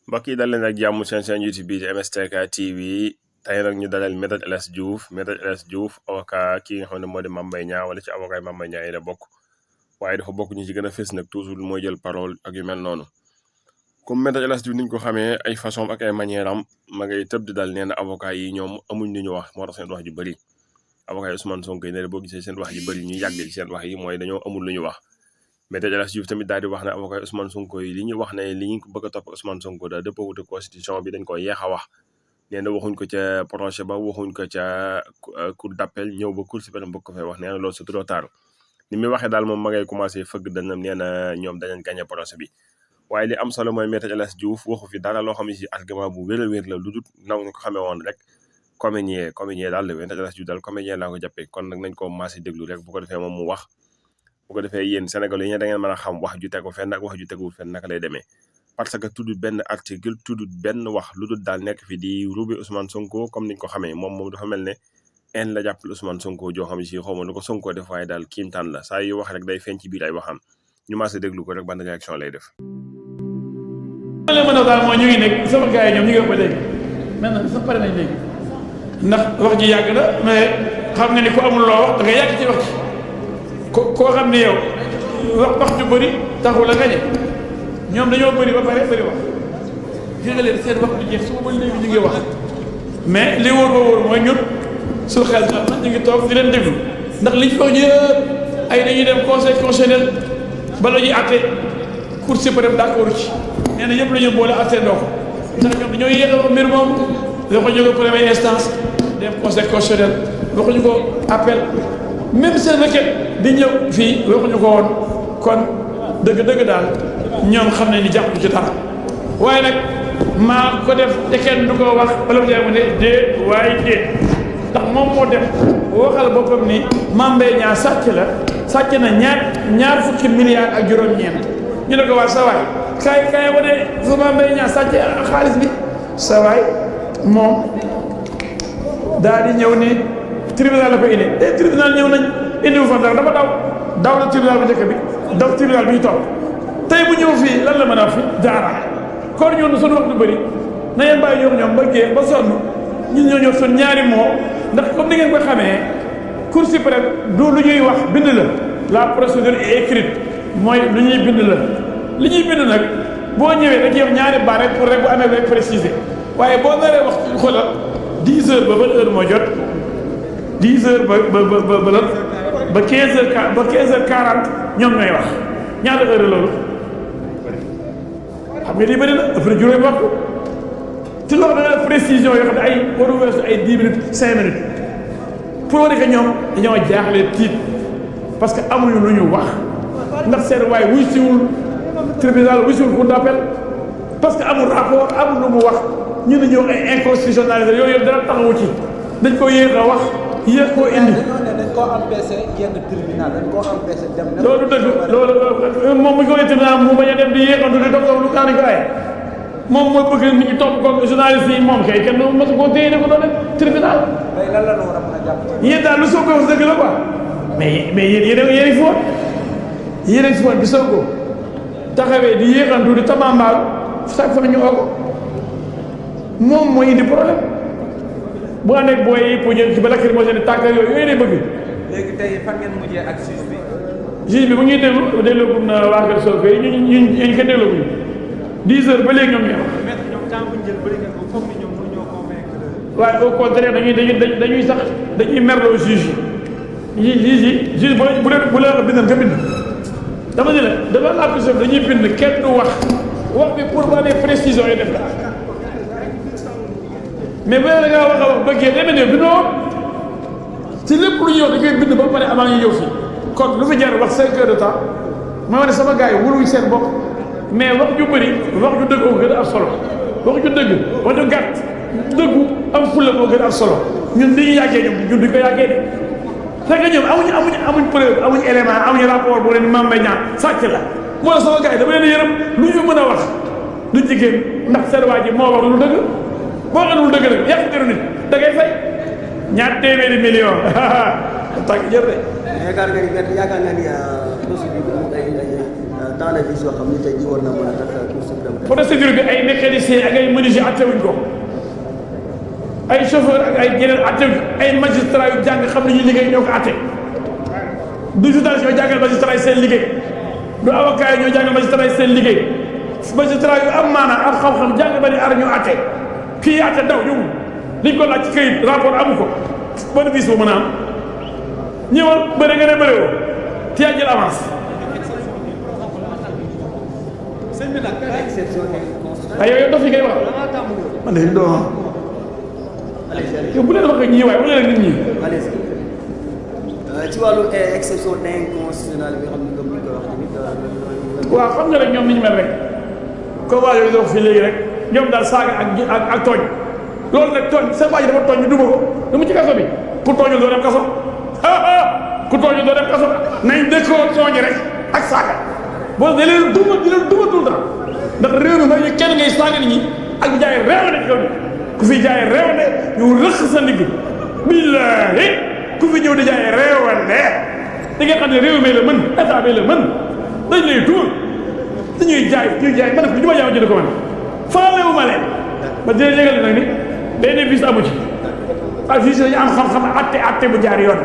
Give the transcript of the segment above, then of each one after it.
mbokk yi dal leen ak jàmm seen YouTube bi di MSTK TV tey nag ñu dalal Me El Hadji Diouf Me El Hadji Diouf avocat ki nga xam ne moo di Mame Mbaye Niang wala ci avocat yi Mame Mbaye Niang yi la bokk waaye dafa bokk ñu ci gën a fës nag toujours mooy jël parole ak yu mel noonu. comme Me El Hadji Diouf niñ ko xamee ay façon ak ay manière am ma ngay tëb di dal nee na avocat yi ñoom amuñ lu ñu wax moo tax seen wax ju bëri avocat yi Ousmane Sonko yi ne boo gisee seen wax ju bëri ñu yàgg ci seen wax yi mooy dañoo amul lu ñu wax. Me El Hadji Diouf tamit daal di wax ne avocat Ousmane Sonko yi li ñu wax ne li ñu ko bëgg a topp Ousmane Sonko da dëppoo ak constitution bi dañ ko yeex a wax nee na waxuñ ko ca procès ba waxuñ ko ca cour d'appel ñëw ba cour suprême bëgg ko fay wax nee na loolu c'est trop tard ni muy waxee daal moom ma ngay commencé fëgg dañam nee na ñoom dañu gagné procès bi waaye li am solo mooy Me El Hadji Diouf waxu fi dara loo xam ne si argument bu wér a wér la lu dul naw ñu ko xamee woon rek comédien daal Me El Hadji Diouf daal comédien laa ko jàppee kon nag nañ ko maasé déglu rek bu ko defee moom mu wax bu ko defee yéen Sénégal yi da ngeen mën a xam wax ju tegu fenn ak wax ju teguwul fenn naka lay demee parce que tuddut benn article tuddut benn wax lu dul daal nekk fi di ruube Ousmane Sonko comme niñ ko xamee moom dafa mel ne en la jàppale Ousmane Sonko joo xam ne si xaw ma lu ko Sonko def waaye daal kiimtaan la saa yu wax rek day feeñ ci biir ay waxam ñu maase déglu ko rek ban réaction lay def. li ma mën a daal mooy ñu ngi nekk sama gars yi ñoom ñu ngi wax ba léegi maintenant sax pare nañ léegi ndax wax ji yàgg na mais xam nga ni ku amul loo wax da nga yàgg ci wax ci koo xam ne yow wax ju bëri taxul a gañe ñoom dañoo bëri ba pare bëri wax gis nga leen seen wax du jeex suba ba léegi ñu ngi wax mais li wóor ba wóor mooy ñun suñu xel sax ñu ngi toog di leen déglu ndax liñ ko ñëpp ay dañuy dem conseil constitutionnel bala ñuy àtte cour suprême d'accord ci nee na yëpp la ñu boole àtte ndoo ko ndax ñoom dañoo yéex a wax mbir moom waxuñu ko première instance dem conseil constitutionnel waxuñu ko appel même seen requête di ñëw fii waxuñu ko woon kon dëgg-dëgg daal ñoom xam ne ni jàpp ci dara waaye nag maa ko def te kenn du ko wax wala mu ne déet waaye déet ndax moom moo def waxal boppam ni Mame Mbaye Niang sàcc na ñaar fukki milliards ak juróom-ñeent ñu ne ko waa sa waay kaay wane fu Mame Mbaye Niang sàcc xaalis bi sa waay moom daal di ñëw ni tribunal la ko indi tribunal ñëw nañ indiwu fa dara dafa daw na tribunal bu njëkk bi daw tribunal bi ñu topp tey bu ñëw fii lan la mën a fi dara kon ñun suñu wax du bëri na ngeen bàyyi ñoom ba gée ba sonn ñun ñoo ñëw suñ ñaari moo ndax comme ni ngeen ko xamee cour suprême du lu ñuy wax bind la procédure est écrite mooy lu ñuy bind la li ñuy bind nag boo ñëwee da ci yow ñaari baar rek pour rek bu amee rek préciser waaye boo naree wax xoolal 10 heures ba ban heure moo jot 10 heures ba 15 heures 40 ñoom ñooy wax ñaata heure loolu xam nga lii bëri na ëpp na juróomi waxtu ci loolu da nga précision yoo xam ne ay waru weesu ay 10 minutes 5 minutes pour wane que ñoom dañoo jaaxle tiit parce que amuñu lu ñu wax ndax seen waaye wuy siwul tribunal wuy siwul cour d'appel parce que amul rapport amul lu mu wax ñu ne ñëw ay inconstitutionnalité yooyu yëpp dara taxawu ci dañ ko yéex a wax yéex koo indi. dañ koo empêché yenn tribunal dañ koo empêché dem. loolu dëgg loolu moom bu ñu ko wéy tribunal mu bañ a dem di yéexantu di toog lu kaani ko ay moom mooy bëgg nit ñi topp ko journaliste yi moom kay kenn mos koo téye ne ko doon tribunal. tey lan la ñu war a mën a jàpp. yéen daal lu Sonko wax dëgg la quoi mais yéen a ngi foon yéen a ngi foon bi Sonko taxawee di yéexantu di tamambaal chaque fois ñu oo ko moom mooy indi problème bu ànd ak booy yi pour ñu ci ba lacrymogène tànk yooyu lay bëgg. léegi tey fan ngeen mujjee ak juge bi. juge bi bu ñuy déglu na waa kër Sonko yi ñu ko déglu 10 heures ba léegi ñoom ñoo wax. mais ñoom temps bu ñu jël bëri ngeen ko foog ni ñoom mënuñoo convaincre. waaye au contraire dañuy sax dañuy merloo juge yi juge bu la bindal nga bind dama ne la dafa la question dañuy bind kenn du wax bi pour ba amee précision yi def la mais bu la ngaa wax a wax bëggee demee ne bindoo ci lépp lu ñëw da koy bind ba pare avant ñu ñëw fii kon lu fi jar wax 5 heures de temps ma ne sama gars yi wuluñ seen bopp mais wax ju bëri wax ju dëgg moo gën a am solo wax ju dëgg wax ju gàtt dëggu am fulla moo gën a am solo ñun li ñu yàggee ñun duñ ko yàggee de fekk ñoom amuñ preuve amuñ élément amuñ rapport boo leen Mame Mbaye Niang sàcc la moo la sama gars yi dama leen yërëm lu ñu mën a wax du jigéen ndax seen waa ji moo wax lu dëgg boo xam lu dëgg rek yàq deru nit da ngay fay ñaar téeméeri million tàgg jër de yaakaar nga ni dossier bi dans les vies yoo xam ni tey jii war na mën a tax Cour suprême. procédure bi ay mécaniciens ak ay menuisiers attewuñ ko ay chauffeur ak ay yeneen attewuñ ko ay magistrats yu jàng xam ne ñu liggéey ñoo ko atte du journaliste ñoo jàngal magistrats yi seen liggéey du avocat yi ñoo jàngal magistrats yi seen liggéey magistrats yu am maanaam am xam-xam jàng ba ni ar ñu atte kii atte daw ñëw liñ ko laaj ci këyit rapport amu ko bénéfice bu mën a am ñëwal bëri nga ne bëri woo te yaa jël avance. ay yow dof yi ngay wax man de doo yow bu leen wax ak ñii waaye wala leen nit ñi. ci wàllu exception d'inconstitutionnalité bi xam ne comme ni ñu koy wax tamit. waaw xam nga rek ñoom ni ñu mel rek comme waa yooyu doon fii léegi rek ñoom daal saaga ak tooñ loolu nag tooñ sa waa ji dafa tooñ ñu duma ko dama ci kaso bi ku tooñul doo dem kaso ku tooñul doo dem kaso nañ dëkkoo tooñ rek ak saaga boo da leen duma di leen duma tout le temps ndax réew mi may kenn ngay saaga nit ñi ak jaay réewande kaw ni ku fi jaay réewande ñu rëq sa ndigg billaahi ku fi ñëw di jaay réewande da ngeen xam ne réew mi la mën état bi la mën dañ lay duma dañuy jaay man ko ñu ma jaay jënd ko man faalewu ma leen ba dina yëgal nag ni benn bis amu ci ak juge dañu am xam-xam atte bu jaar yoon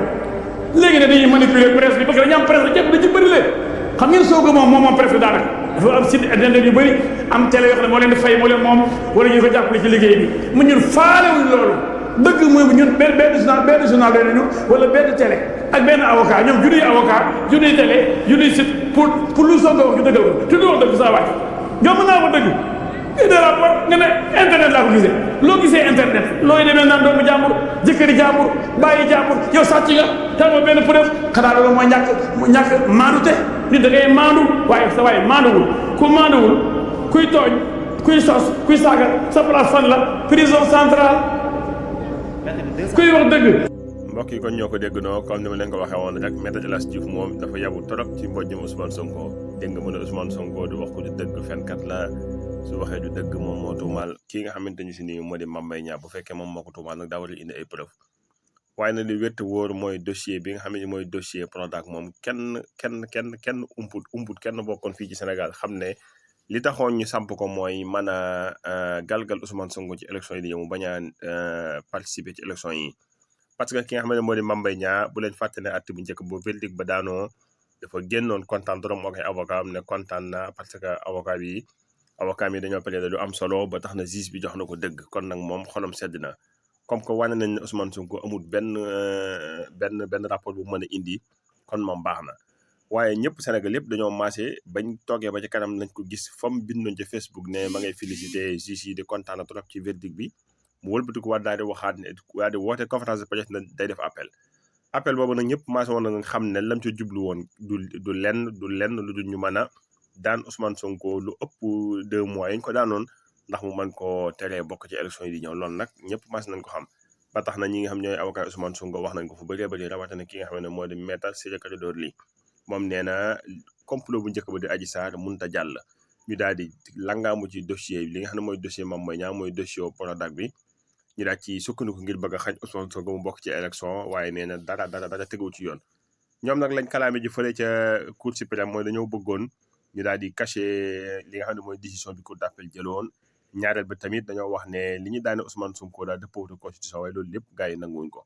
léegi ne dañuy manipuler presse bi parce que dañu am presse jëpp da ci bëri leen xam ngeen soo ko moom préfet daanaka dafa am site internet yu bëri am télé yoo xam ne moo leen di fay moo leen moom wala ñu ko jàppale ci liggéey bi mu ñun faalewuñ loolu dëgg mooy ñun benn journal doy nañu wala benn télé ak benn avocat ñoom junniy avocat junniy télé junniy site pour lu soog a wax ñu dëggal ko te du wax dëgg saa wàcc ñoom mën naa ko dëgg de rapport nga ne internet laa ko gisee loo gisee internet looy demee naan doomu jàmbur jëkkëri jàmbur bàyyi jàmbur yow sàcc nga tàmmoo benn preuve xanaa loolu mooy ñàkk maandute nit da ngay maandu waaye sa waaye maanduwul ku maanduwul kuy tooñ kuy sos kuy saaga sa place fan la prison centrale kuy wax dëgg. mbokk yi kon ñoo ko dégg noo comme ni ma leen ko waxee woon rek Maître El Hadji Diouf moom dafa yabu trop ci mbojjum Ousmane Sonko dégg nga mu ne Ousmane Sonko du wax ko du dëgg fenkat la su waxee du dëgg moom moo tuumaal kii nga xamante ni si nii moo di Mame Mbaye Niang bu fekkee moom moo ko tuumaal nag daa war a indi ay preuve waaye nag li wétt wóor mooy dossier bi nga xam ne mooy dossier Prodac moom kenn umput kenn bokkoon fii ci Sénégal xam ne li taxoon ñu samp ko mooy mën a galgal Ousmane Sonko ci élection yi di ñëw mu bañ a participer ci élection yi parce que ki nga xam ne moo di Mame Mbaye Niang bu leen fàtte ne at bu njëkk bu verdict ba daanoo dafa génnoon kontaan trop moo koy avocat am ne kontaan na parce que avocat mi dañoo plaider lu am solo ba tax na juge bi jox na ko dëgg kon nag moom xolam sedd na comme que wane nañ ne Ousmane Sonko amul benn rapport bu mën a indi kon moom baax na waaye ñëpp Sénégal yëpp dañoo maase bañ toogee ba ci kanam nañ ko gis fam bindoon ci Facebook ne ma ngay félicité juge yi di kontaan na trop ci verdict bi mu wëlbati ko war daal di waxaat ne daal di woote conférence de presse na day def appel boobu nag ñëpp maase woon na xam ne lam ci jublu woon du lenn lu dul ñu mën a daan Ousmane Sonko lu ëpp 2 mois yi ñu ko daanoon ndax mu mën koo teree bokk ci élection yi di ñëw loolu nag ñëpp mas nañ ko xam ba tax na ñi nga xam ñooy avocat Ousmane Sonko wax nañ ko fu bëree bëri rawatina ki nga xam ne moo di Maître Ciré Clédor Ly moom nee na complot bu njëkk ba di Adji Sarr mënut a jàll ñu daal di langaamu ci dossier li nga xam ne mooy dossier Mame Mbaye Niang mooy dossier Prodac bi ñu daal ci sukkandiku ngir bëgg a xañ Ousmane Sonko mu bokk ci élection waaye nee na dara teguwul ci yoon ñoom nag lañ kalaame ji fële ca Cour suprême mooy dañoo bëggoon ñu daal di caché li nga xam ne mooy décision bi cour d'appel jëloon ñaareel ba tamit dañoo wax ne li ñu daane Ousmane Sonko daal dëppoo ak constitution waaye loolu lépp gars yi nanguwuñ ko